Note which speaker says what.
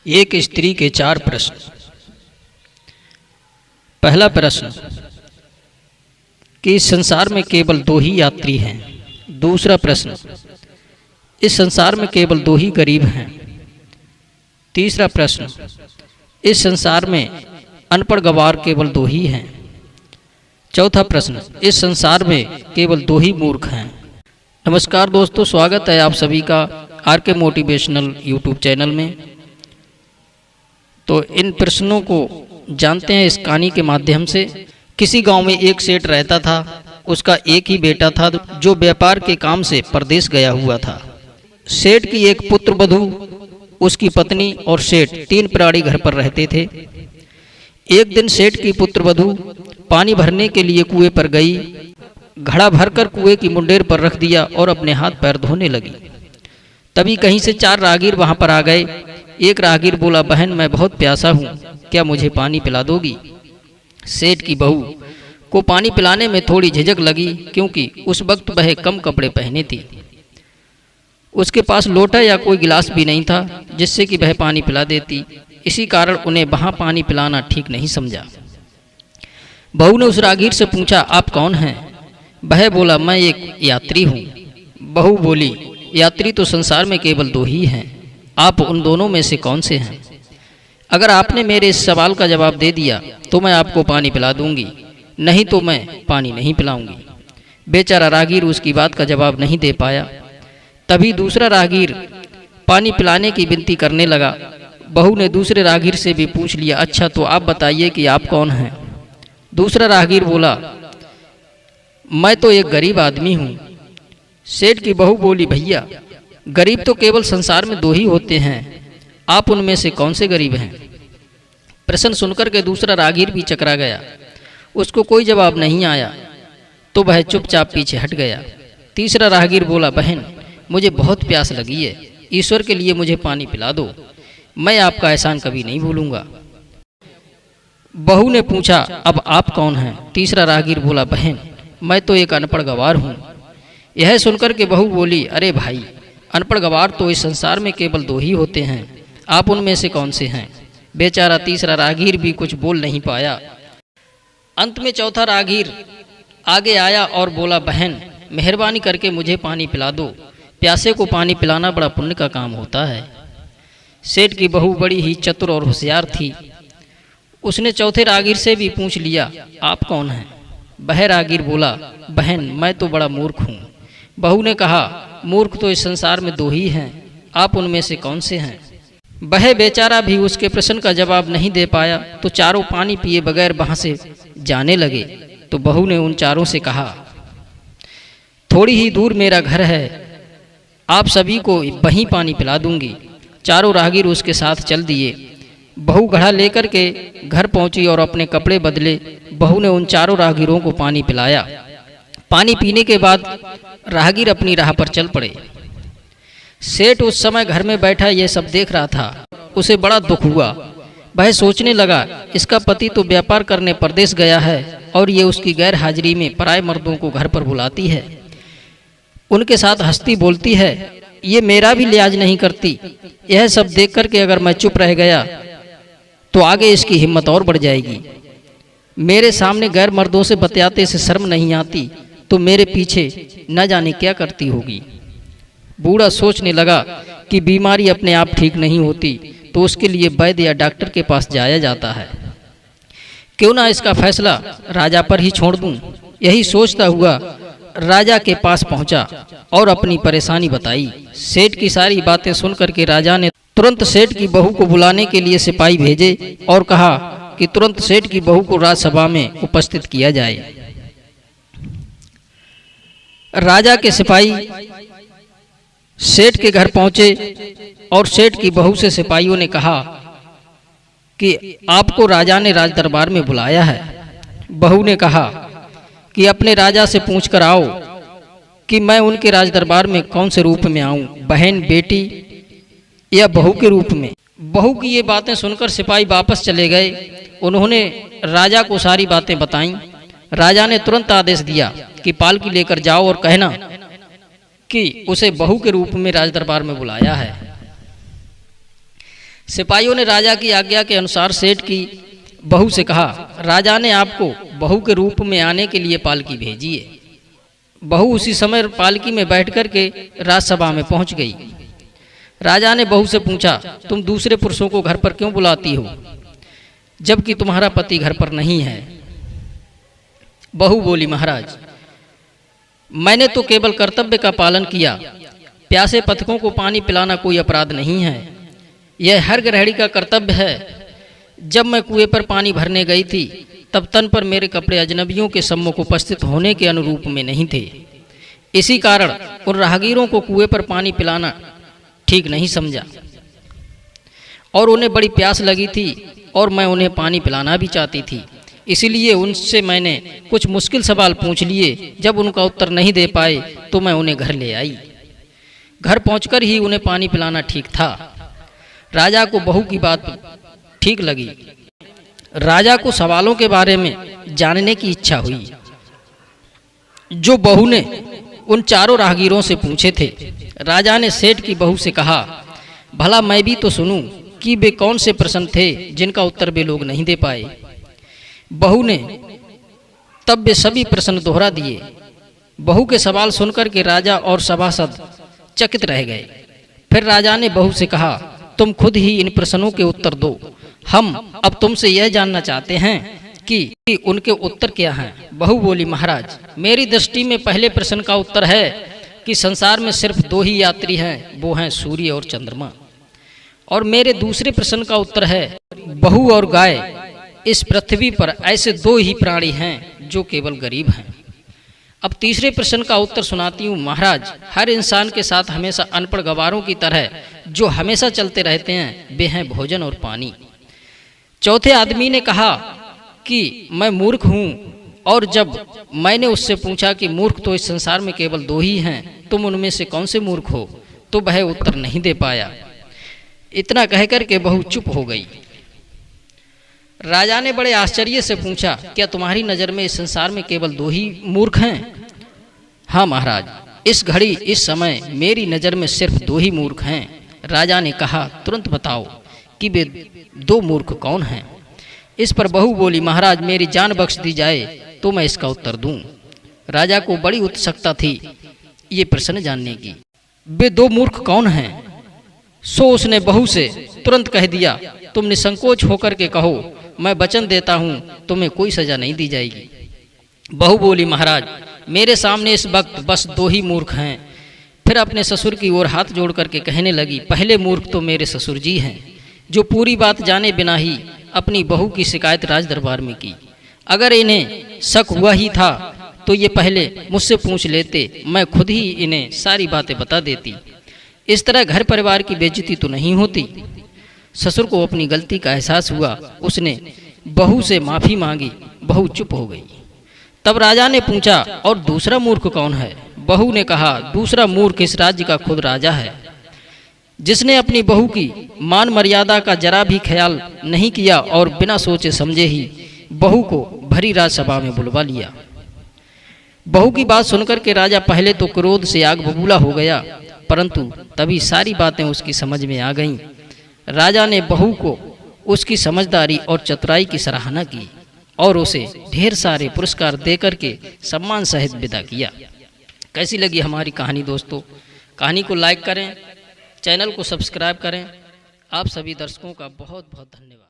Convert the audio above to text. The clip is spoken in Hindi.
Speaker 1: एक स्त्री के 4 प्रश्न। पहला प्रश्न कि इस संसार में केवल 2 ही यात्री हैं। दूसरा प्रश्न, इस संसार में केवल 2 ही गरीब हैं। तीसरा प्रश्न, इस संसार में अनपढ़ गंवार केवल 2 ही हैं। चौथा प्रश्न, इस संसार में केवल 2 ही मूर्ख हैं। नमस्कार दोस्तों, स्वागत है आप सभी का आरके मोटिवेशनल यूट्यूब चैनल में। तो इन प्रश्नों को जानते हैं इस कहानी के माध्यम से। किसी गांव में एक सेठ रहता था। उसका एक ही बेटा था जो व्यापार के काम से परदेश गया हुआ था। सेठ की एक पुत्र वधू, उसकी पत्नी और सेठ 3 प्राणी घर पर रहते थे। एक दिन सेठ की पुत्र वधू पानी भरने के लिए कुएं पर गई। घड़ा भरकर कुएं की मुंडेर पर रख दिया और अपने हाथ पैर धोने लगी। तभी कहीं से 4 राहगीर वहां पर आ गए। एक राहगीर बोला, बहन मैं बहुत प्यासा हूँ, क्या मुझे पानी पिला दोगी? सेठ की बहू को पानी पिलाने में थोड़ी झिझक लगी, क्योंकि उस वक्त वह कम कपड़े पहने थी। उसके पास लोटा या कोई गिलास भी नहीं था जिससे कि वह पानी पिला देती। इसी कारण उन्हें वहां पानी पिलाना ठीक नहीं समझा। बहू ने उस राहगीर से पूछा, आप कौन हैं? वह बोला, मैं एक यात्री हूँ। बहू बोली, यात्री तो संसार में केवल 2 ही हैं, आप उन दोनों में से कौन से हैं? अगर आपने मेरे इस सवाल का जवाब दे दिया तो मैं आपको पानी पिला दूंगी, नहीं तो मैं पानी नहीं पिलाऊंगी। बेचारा राहगीर उसकी बात का जवाब नहीं दे पाया। तभी दूसरा राहगीर पानी पिलाने की विनती करने लगा। बहू ने दूसरे राहगीर से भी पूछ लिया, अच्छा तो आप बताइए कि आप कौन हैं? दूसरा राहगीर बोला, मैं तो एक गरीब आदमी हूँ। सेठ की बहू बोली, भैया गरीब तो केवल संसार में 2 ही होते हैं, आप उनमें से कौन से गरीब हैं? प्रश्न सुनकर के दूसरा राहगीर भी चकरा गया। उसको कोई जवाब नहीं आया तो वह चुपचाप पीछे हट गया। तीसरा राहगीर बोला, बहन मुझे बहुत प्यास लगी है, ईश्वर के लिए मुझे पानी पिला दो, मैं आपका एहसान कभी नहीं भूलूंगा। बहू ने पूछा, अब आप कौन हैं? तीसरा राहगीर बोला, बहन मैं तो एक अनपढ़ गंवार हूँ। यह सुनकर के बहू बोली, अरे भाई, अनपढ़ गंवार तो इस संसार में केवल 2 ही होते हैं, आप उनमें से कौन से हैं? बेचारा तीसरा राहगीर भी कुछ बोल नहीं पाया। अंत में चौथा राहगीर आगे आया और बोला, बहन मेहरबानी करके मुझे पानी पिला दो, प्यासे को पानी पिलाना बड़ा पुण्य का काम होता है। सेठ की बहू बड़ी ही चतुर और होशियार थी। उसने चौथे राहगीर से भी पूछ लिया, आप कौन हैं? वह राहगीर बोला, बहन मैं तो बड़ा मूर्ख हूँ। बहू ने कहा, मूर्ख तो इस संसार में 2 ही हैं, आप उनमें से कौन से हैं? वह बेचारा भी उसके प्रश्न का जवाब नहीं दे पाया तो चारों पानी पिए बगैर वहां से जाने लगे। तो बहू ने उन चारों से कहा, थोड़ी ही दूर मेरा घर है, आप सभी को वहीं पानी पिला दूंगी। चारों राहगीर उसके साथ चल दिए। बहू घड़ा लेकर के घर पहुंची और अपने कपड़े बदले। बहू ने उन चारों राहगीरों को पानी पिलाया। पानी पीने के बाद राहगीर अपनी राह पर चल पड़े। सेठ उस समय घर में बैठा यह सब देख रहा था। उसे बड़ा दुख हुआ। वह सोचने लगा, इसका पति तो व्यापार करने परदेश गया है और ये उसकी गैर हाजिरी में पराये मर्दों को घर पर बुलाती है, उनके साथ हंसती बोलती है, ये मेरा भी लिहाज नहीं करती। यह सब देख करके अगर मैं चुप रह गया तो आगे इसकी हिम्मत और बढ़ जाएगी। मेरे सामने गैर मर्दों से बतियाते से शर्म नहीं आती तो मेरे पीछे न जाने क्या करती होगी। बूढ़ा सोचने लगा कि बीमारी अपने आप ठीक नहीं होती तो उसके लिए वैद्य या डॉक्टर के पास जाया जाता है, क्यों ना इसका फैसला राजा पर ही छोड़ दूं। यही सोचता हुआ राजा के पास पहुंचा और अपनी परेशानी बताई। सेठ की सारी बातें सुनकर के राजा ने तुरंत सेठ की बहू को बुलाने के लिए सिपाही भेजे और कहा कि तुरंत सेठ की बहू को राजसभा में उपस्थित किया जाए। राजा के सिपाही सेठ के घर पहुंचे और सेठ की बहू से सिपाहियों ने कहा कि आपको राजा ने राज दरबार में बुलाया है। बहू ने कहा कि अपने राजा से पूछ कर आओ कि मैं उनके राज दरबार में कौन से रूप में आऊं, बहन, बेटी या बहू के रूप में। बहू की ये बातें सुनकर सिपाही वापस चले गए। उन्होंने राजा को सारी बातें बताईं। राजा ने तुरंत आदेश दिया कि पालकी लेकर जाओ और कहना कि उसे बहू के रूप में राज दरबार में बुलाया है। सिपाहियों ने राजा की आज्ञा के अनुसार सेठ की बहू से कहा, राजा ने आपको बहू के रूप में आने के लिए पालकी भेजी है। बहू उसी समय पालकी में बैठ कर के राजसभा में पहुंच गई। राजा ने बहू से पूछा, तुम दूसरे पुरुषों को घर पर क्यों बुलाती हो जबकि तुम्हारा पति घर पर नहीं है? बहू बोली, महाराज मैंने तो केवल कर्तव्य का पालन किया। प्यासे पथिकों को पानी पिलाना कोई अपराध नहीं है, यह हर गृहिणी का कर्तव्य है। जब मैं कुएं पर पानी भरने गई थी तब तन पर मेरे कपड़े अजनबियों के सम्मुख उपस्थित होने के अनुरूप में नहीं थे। इसी कारण उन राहगीरों को कुएं पर पानी पिलाना ठीक नहीं समझा और उन्हें बड़ी प्यास लगी थी और मैं उन्हें पानी पिलाना भी चाहती थी। इसीलिए उनसे मैंने कुछ मुश्किल सवाल पूछ लिए। जब उनका उत्तर नहीं दे पाए तो मैं उन्हें घर ले आई। घर पहुंचकर ही उन्हें पानी पिलाना ठीक था। राजा को बहू की बात ठीक लगी। राजा को सवालों के बारे में जानने की इच्छा हुई जो बहू ने उन चारों राहगीरों से पूछे थे। राजा ने सेठ की बहू से कहा, भला मैं भी तो सुनूं कि वे कौन से प्रश्न थे जिनका उत्तर वे लोग नहीं दे पाए। बहू ने तब वे सभी प्रश्न दोहरा दिए। बहू के सवाल सुनकर के राजा और सभासद चकित रह गए। फिर राजा ने बहू से कहा, तुम खुद ही इन प्रश्नों के उत्तर दो। हम अब तुमसे यह जानना चाहते हैं कि उनके उत्तर क्या हैं। बहू बोली, महाराज मेरी दृष्टि में पहले प्रश्न का उत्तर है कि संसार में सिर्फ दो ही यात्री हैं, वो हैं सूर्य और चंद्रमा। और मेरे दूसरे प्रश्न का उत्तर है, बहू और गाय। इस पृथ्वी पर ऐसे दो ही प्राणी हैं जो केवल गरीब हैं। अब तीसरे प्रश्न का उत्तर सुनाती हूँ। महाराज हर इंसान के साथ हमेशा अनपढ़ गवारों की तरह जो हमेशा चलते रहते हैं वे हैं भोजन और पानी। चौथे आदमी ने कहा कि मैं मूर्ख हूँ और जब मैंने उससे पूछा कि मूर्ख तो इस संसार में केवल दो ही हैं, तुम उनमें से कौन से मूर्ख हो, तो वह उत्तर नहीं दे पाया। इतना कहकर के बहू चुप हो गई। राजा ने बड़े आश्चर्य से पूछा, क्या तुम्हारी नज़र में इस संसार में केवल दो ही मूर्ख हैं? हाँ महाराज, इस घड़ी इस समय मेरी नज़र में सिर्फ दो ही मूर्ख हैं। राजा ने कहा, तुरंत बताओ कि वे दो मूर्ख कौन हैं? इस पर बहू बोली, महाराज मेरी जान बख्श दी जाए तो मैं इसका उत्तर दूं। राजा को बड़ी उत्सुकता थी ये प्रश्न जानने की। वे दो मूर्ख कौन हैं? सो उसने बहू से तुरंत कह दिया, तुम निसंकोच होकर के कहो, मैं वचन देता हूँ तुम्हें कोई सजा नहीं दी जाएगी। बहू बोली, महाराज मेरे सामने इस वक्त बस दो ही मूर्ख हैं। फिर अपने ससुर की ओर हाथ जोड़ करके कहने लगी, पहले मूर्ख तो मेरे ससुर जी हैं जो पूरी बात जाने बिना ही अपनी बहू की शिकायत राज दरबार में की। अगर इन्हें शक हुआ ही था तो ये पहले मुझसे पूछ लेते, मैं खुद ही इन्हें सारी बातें बता देती। इस तरह घर परिवार की बेइज्जती तो नहीं होती। ससुर को अपनी गलती का एहसास हुआ। उसने बहू से माफ़ी मांगी। बहू चुप हो गई। तब राजा ने पूछा, और दूसरा मूर्ख कौन है? बहू ने कहा, दूसरा मूर्ख इस राज्य का खुद राजा है, जिसने अपनी बहू की मान मर्यादा का जरा भी ख्याल नहीं किया और बिना सोचे समझे ही बहू को भरी राजसभा में बुलवा लिया। बहू की बात सुनकर के राजा पहले तो क्रोध से आग बबूला हो गया, परंतु तभी सारी बातें उसकी समझ में आ गईं। राजा ने बहू को उसकी समझदारी और चतुराई की सराहना की और उसे ढेर सारे पुरस्कार देकर के सम्मान सहित विदा किया। कैसी लगी हमारी कहानी दोस्तों? कहानी को लाइक करें, चैनल को सब्सक्राइब करें। आप सभी दर्शकों का बहुत बहुत धन्यवाद।